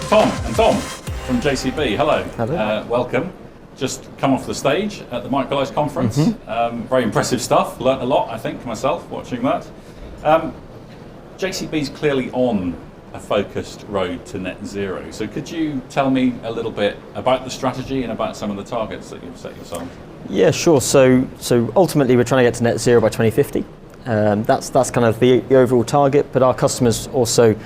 Tom from JCB. Hello. Hello. Welcome. Just come off the stage at the Microlise conference. Very impressive stuff. Learnt a lot, I think, myself watching that. JCB's clearly on a focused road to net zero. So could you tell me a little bit about the strategy and about some of the targets that you've set yourself? Yeah, sure. So ultimately, we're trying to get to net zero by 2050. That's kind of the overall target. But our customers also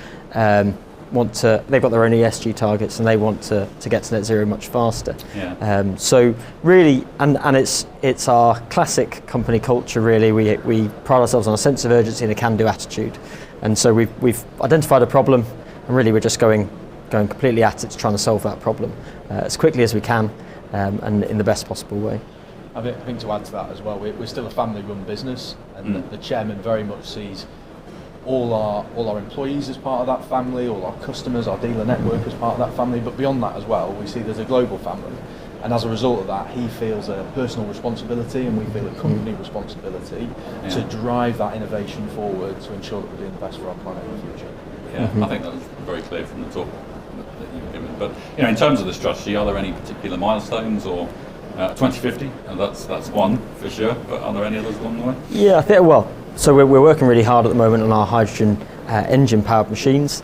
they've got their own ESG targets, and they want to get to net zero much faster. Yeah. So really, and it's our classic company culture. Really, we pride ourselves on a sense of urgency and a can-do attitude. And so we've identified a problem, and really we're just going completely at it, trying to solve that problem as quickly as we can, and in the best possible way. I think to add to that as well, we're still a family-run business, and the chairman very much sees all our employees as part of that family, all our customers, our dealer network as part of that family. But beyond that as well, we see there's a global family, and as a result of that, he feels a personal responsibility, and we feel a company responsibility to drive that innovation forward to ensure that we're doing the best for our planet in the future. Yeah, I think that was very clear from the talk that you've given. But in terms of the strategy, are there any particular milestones or 2050? And that's one for sure. But are there any others along the way? Yeah, I think so we're working really hard at the moment on our hydrogen engine-powered machines.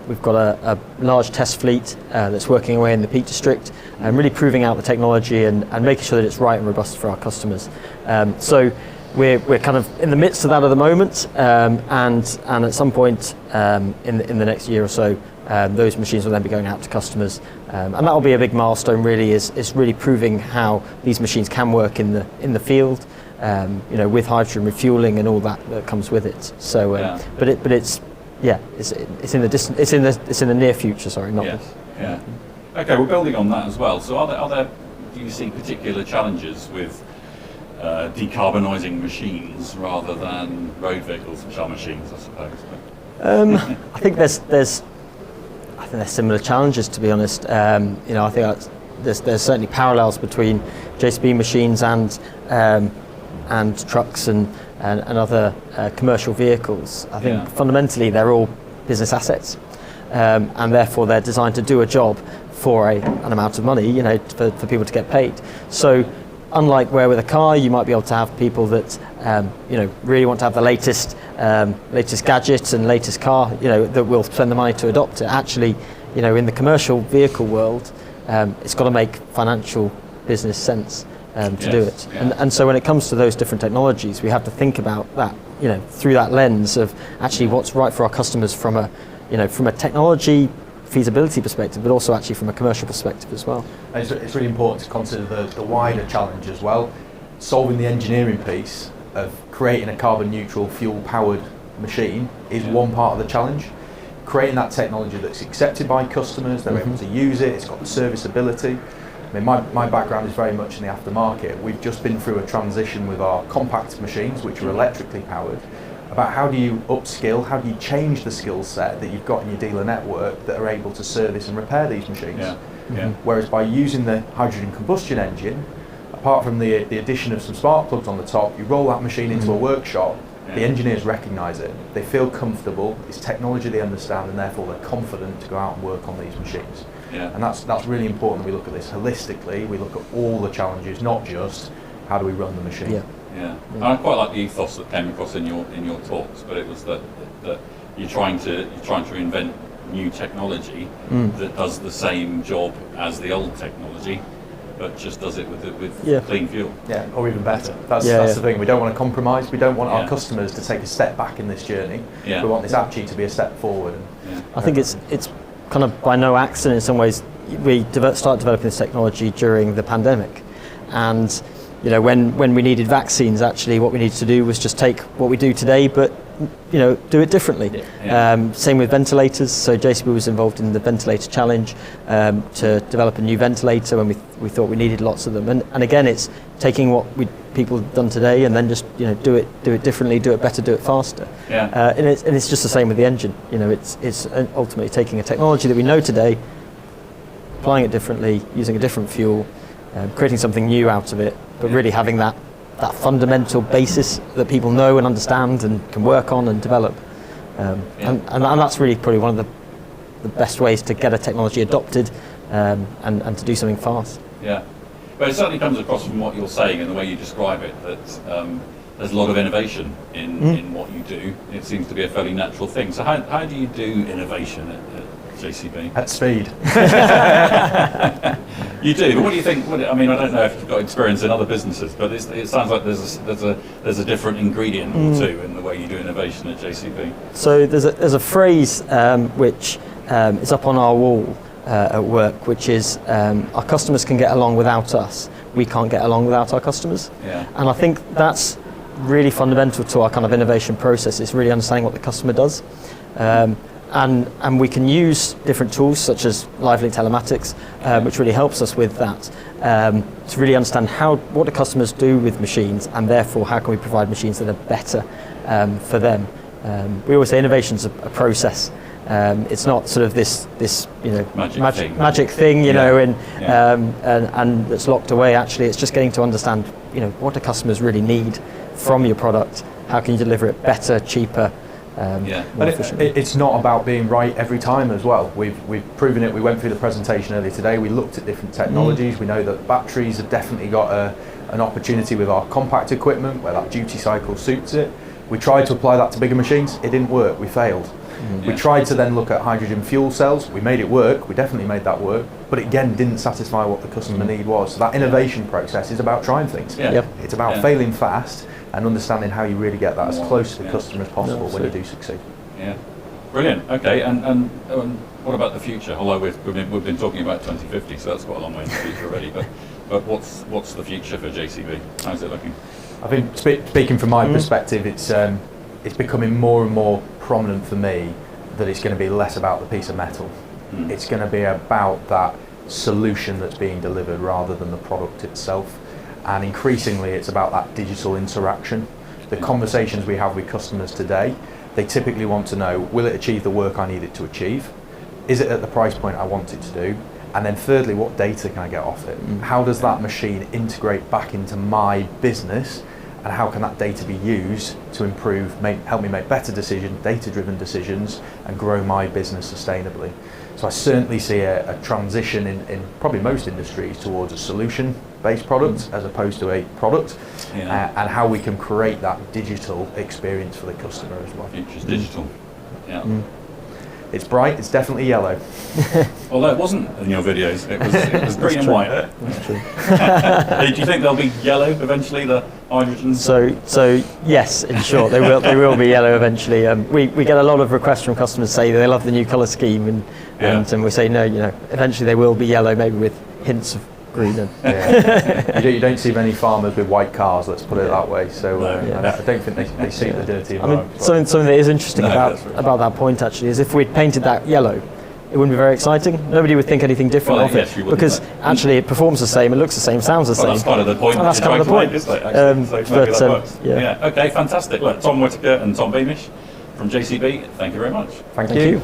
We've got a large test fleet that's working away in the Peak District, and really proving out the technology and making sure that it's right and robust for our customers. So we're kind of in the midst of that at the moment, and at some point in the next year or so, those machines will then be going out to customers, and that will be a big milestone. Really, is really proving how these machines can work in the field. With hydrogen refueling and all that comes with it. So, but it's in the near future. Sorry, not. Yes. Yeah. Okay, we're building on that as well. So, do you see particular challenges with decarbonising machines rather than road vehicles, which are machines, I suppose? I think there's similar challenges, to be honest. I think there's certainly parallels between JCB machines and trucks and other commercial vehicles. I think fundamentally they're all business assets, and therefore they're designed to do a job for an amount of money, for people to get paid. So unlike where with a car you might be able to have people that really want to have the latest gadget and latest car, that will spend the money to adopt it. Actually, in the commercial vehicle world, it's got to make financial business sense to do it. And so when it comes to those different technologies, we have to think about that, through that lens of actually what's right for our customers from a technology feasibility perspective, but also actually from a commercial perspective as well. And it's really important to consider the wider challenge as well. Solving the engineering piece of creating a carbon neutral fuel powered machine is one part of the challenge. Creating that technology that's accepted by customers, they're able to use it, it's got the serviceability. I mean, my background is very much in the aftermarket. We've just been through a transition with our compact machines, which are electrically powered, about how do you upskill, how do you change the skill set that you've got in your dealer network that are able to service and repair these machines. Whereas by using the hydrogen combustion engine, apart from the addition of some spark plugs on the top, you roll that machine into a workshop, the engineers recognise it, they feel comfortable, it's technology they understand, and therefore they're confident to go out and work on these machines. And that's really important that we look at this holistically. We look at all the challenges, not just how do we run the machine. And I quite like the ethos that came across in your talks, but it was that you're trying to invent new technology that does the same job as the old technology, but just does it with clean fuel. Or even better. That's the thing. We don't want to compromise. We don't want our customers to take a step back in this journey. We want this actually to be a step forward. I think it's kind of by no accident in some ways we started developing this technology during the pandemic, and when we needed vaccines, actually what we needed to do was just take what we do today but do it differently. Same with ventilators. So JCB was involved in the ventilator challenge to develop a new ventilator when we thought we needed lots of them, and again it's taking what people have done today and then just do it differently, do it better, do it faster. And it's just the same with the engine. It's ultimately taking a technology that we know today, applying it differently, using a different fuel, creating something new out of it, but really having that fundamental basis that people know and understand and can work on and develop. And that's really probably one of the best ways to get a technology adopted and to do something fast. Yeah. But it certainly comes across from what you're saying and the way you describe it that there's a lot of innovation in what you do. It seems to be a fairly natural thing. So how do you do innovation at JCB? At speed. You do, but what do you think? I mean, I don't know if you've got experience in other businesses, but it sounds like there's a different ingredient or two in the way you do innovation at JCB. So there's a phrase which is up on our wall at work, which is our customers can get along without us. We can't get along without our customers. Yeah. And I think that's really fundamental to our kind of innovation process. Is really understanding what the customer does. And we can use different tools such as live-link telematics, which really helps us with that, to really understand what do customers do with machines, and therefore how can we provide machines that are better for them. We always say innovation's a process. It's not sort of this magic thing, and that's locked away. Actually, it's just getting to understand, what do customers really need from your product? How can you deliver it better, cheaper? But it's not about being right every time as well. We've proven it. We went through the presentation earlier today. We looked at different technologies. We know that batteries have definitely got an opportunity with our compact equipment where that duty cycle suits it. We tried to apply that to bigger machines. It didn't work. We failed. We tried to then look at hydrogen fuel cells. We made it work. We definitely made that work. But it again didn't satisfy what the customer need was. So that innovation process is about trying things. Yeah. It's about failing fast and understanding how you really get that as close to the customer as possible when you do succeed. Yeah, brilliant. Okay, and what about the future? Although we've been talking about 2050, so that's quite a long way in the future already. But what's the future for JCB? How's it looking? I think speaking from my perspective, it's becoming more and more prominent for me that it's going to be less about the piece of metal. It's going to be about that solution that's being delivered rather than the product itself. And increasingly it's about that digital interaction. The conversations we have with customers today, they typically want to know, will it achieve the work I need it to achieve? Is it at the price point I want it to do? And then thirdly, what data can I get off it? How does that machine integrate back into my business? And how can that data be used to improve, help me make better decisions, data-driven decisions, and grow my business sustainably? So I certainly see a transition in probably most industries towards a solution-based product as opposed to a product, and how we can create that digital experience for the customer as well. Future's digital. Yeah. It's bright. It's definitely yellow. Although it wasn't in your videos, it was green and white. That's true. Do you think they'll be yellow eventually? The hydrogen. So yes, in short, they will be yellow eventually. We get a lot of requests from customers say they love the new colour scheme, and we say no, eventually they will be yellow, maybe with hints of green. You don't see many farmers with white cars. Let's put it that way. So I don't think they see the dirty environment. Something that is interesting about that point actually is if we'd painted that yellow, it wouldn't be very exciting. Nobody would think anything different of it because actually it performs the same, it looks the same, sounds the same. That's kind of the point. That's kind of the point. Isn't it, so maybe that works. Okay, fantastic. Look, Tom Whittaker and Tom Beamish from JCB. Thank you very much. Thank you.